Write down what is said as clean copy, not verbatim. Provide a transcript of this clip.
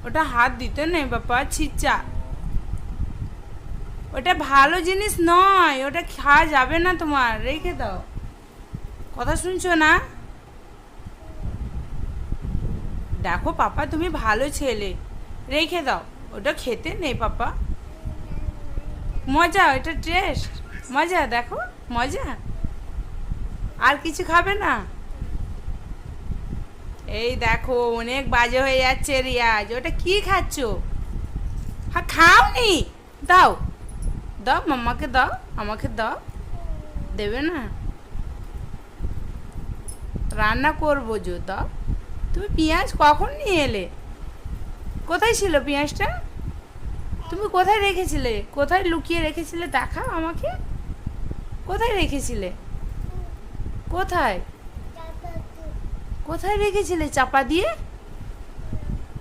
ওটা হাত দিতে নেই বাবা, ছিচ্চা। ওটা ভালো জিনিস নয়, ওটা খাওয়া যাবে না তোমার, রেখে দাও। কথা শুনছো না? দেখো পাপা, তুমি ভালো ছেলে, রেখে দাও। ওটা খেতে নেই পাপা। মজা, এটা টেস্ট, মজা, দেখো মজা। আর কিছু খাবে না? এই দেখো অনেক বাজে হয়ে যাচ্ছে রিয়াজ, ওটা কি খাচ্ছো? হ্যাঁ খাওনি, দাও দাও, মাম্মাকে দাও, আমাকে দাও। দেবে না? রান্না করবো যে, দাও। তুমি পেঁয়াজ কখন নিয়ে এলে? কোথায় ছিল পেঁয়াজটা? তুমি কোথায় রেখেছিলে? কোথায় লুকিয়ে রেখেছিলে দেখাও আমাকে। কোথায় রেখেছিলে? কোথায়? কোথায় রেখেছিলে চাপা দিয়ে?